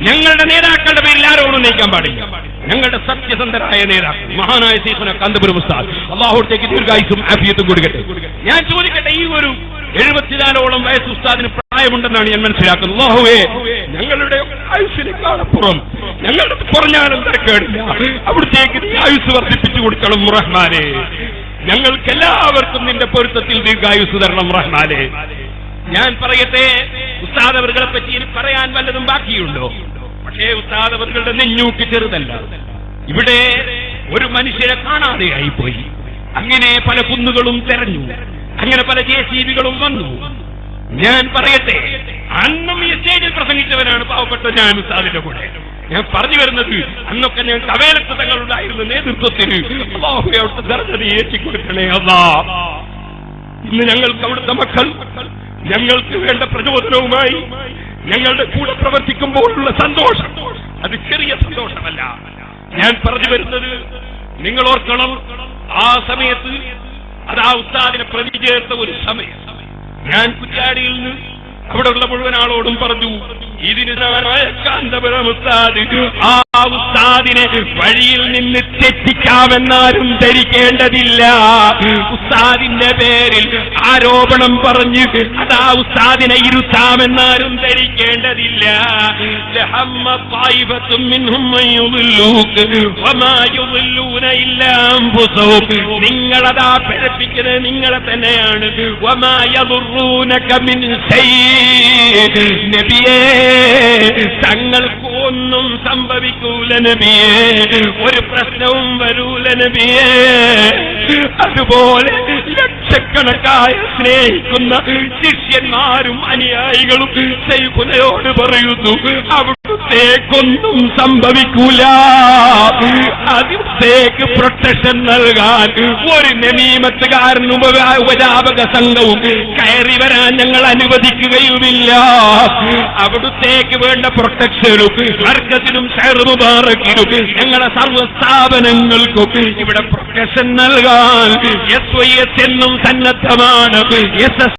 ഞങ്ങളുടെ നേതാക്കളുടെ പേരിൽ ആരോടും നയിക്കാൻ പാടില്ല. ഞങ്ങളുടെ സത്യസന്ധരായ നേതാക്കൾ മഹാനായ ശൈഖുന കാന്തപുരം ഉസ്താദ്, അല്ലാഹുവിലേക്ക് ദീർഘായുസ്സും ആഫിയത്തും കൊടുക്കട്ടെ. ഞാൻ ചോദിക്കട്ടെ, ഈ ഒരു 74ഓളം വയസ്സ് ഉസ്താദിന് പ്രായമുണ്ടെന്നാണ് ഞാൻ മനസ്സിലാക്കുന്നത്. അല്ലാഹുവേ, ഞങ്ങളുടെ ആയുസ്സിനേക്കാളപ്പുറം ഞങ്ങളുടെ പറഞ്ഞാലും തിരക്കേടില്ല, അവിടത്തേക്ക് നീ ആയുസ് വർദ്ധിപ്പിച്ചു കൊടുക്കണം റഹ്മാനെ. ഞങ്ങൾക്കെല്ലാവർക്കും നിന്റെ പൊരുത്തത്തിൽ ദീർഘായുസ് തരണം റഹ്മാനെ. ഞാൻ പറയട്ടെ, ഉസ്താദ് അവരുടെ പറ്റി എനിക്ക് പറയാൻ വല്ലതും ബാക്കിയുണ്ടോ? പക്ഷേ ഉസ്താദ് അവരുടെ നെഞ്ഞൂക്ക് ചെറുതല്ല. ഇവിടെ ഒരു മനുഷ്യരെ കാണാതെയായി പോയി. അങ്ങനെ പല കുന്നുകളും തെരഞ്ഞു, അങ്ങനെ പല JCBകളും വന്നു. ഞാൻ പറയട്ടെ, അന്നും ഈ സ്റ്റേജിൽ പ്രസംഗിച്ചവനാണ് പാവപ്പെട്ട ഞാൻ ഉസ്താദിന്റെ കൂടെ. ഞാൻ പറഞ്ഞു വരുന്നത്, അന്നൊക്കെ ഞാൻ കവേലത്ത് തങ്ങളുണ്ടായിരുന്ന നേതൃത്വത്തിന് അല്ലാഹുവേ അവിടുത്തെ ദർജ ഏറ്റിക്കൊടുക്കണേ അല്ലാഹ്. ഇന്ന് ഞങ്ങൾക്ക് അവിടുത്തെ മക്കൾ ഞങ്ങൾക്ക് വേണ്ട പ്രചോദനവുമായി ഞങ്ങളുടെ കൂടെ പ്രവർത്തിക്കുമ്പോഴുള്ള സന്തോഷം അത് ചെറിയ സന്തോഷമല്ല. ഞാൻ പറഞ്ഞു വരുന്നത്, നിങ്ങൾ ഓർക്കണം, ആ സമയത്ത് അത് ആ ഉസ്താദിനെ പ്രതി ചേർത്ത ഒരു സമയം. ഞാൻ കുറ്റ്യാടിയിൽ നിന്ന് അവിടെയുള്ള മുഴുവൻ ആളോടും പറഞ്ഞു, ഇതിന് കാന്തപുരം ഉസ്താദ് ആ ഉസ്താദിനെ വഴിയിൽ നിന്ന് തെറ്റിക്കാമെന്നാരും ധരിക്കേണ്ടതില്ല. ഉസ്താദിന്റെ പേരിൽ ആരോപണം പറഞ്ഞ് അതാ ഉസ്താദിനെ ഇരുത്താമെന്നാരും ധരിക്കേണ്ടതില്ല. നിങ്ങളതാ പിഴപ്പിക്കുന്നത് നിങ്ങളെ തന്നെയാണ്. നബിയേ, തങ്ങൾക്ക് ഒന്നും സംഭവിക്കൂല നബിയേ, ഒരു പ്രശ്നവും വരൂല നബിയേ. അതുപോലെ ലക്ഷക്കണക്കായ സ്നേഹിക്കുന്ന ശിഷ്യന്മാരും അനുയായികളും ശൈഖുനയോട് പറയുന്നു, അവിടുത്തേക്കൊന്നും സംഭവിക്കൂല. അവിടുത്തേക്ക് പ്രൊട്ടക്ഷൻ നൽകാൻ ഒരു നമീമത്തുകാരനും ഉപജാപക സംഘവും കയറി വരാൻ ഞങ്ങൾ അനുവദിക്കുകയുമില്ല. അവിടുത്തേക്ക് വേണ്ട പ്രൊട്ടക്ഷനും മർക്കസിനും ഷൈർ മുബാറക്കിനും ഞങ്ങളുടെ സർവ്വസ്ഥാപനങ്ങൾക്കും ഇവിടെ പ്രൊട്ടക്ഷൻ നൽകാൻ SYS എന്നും സന്നദ്ധമാണ്. SS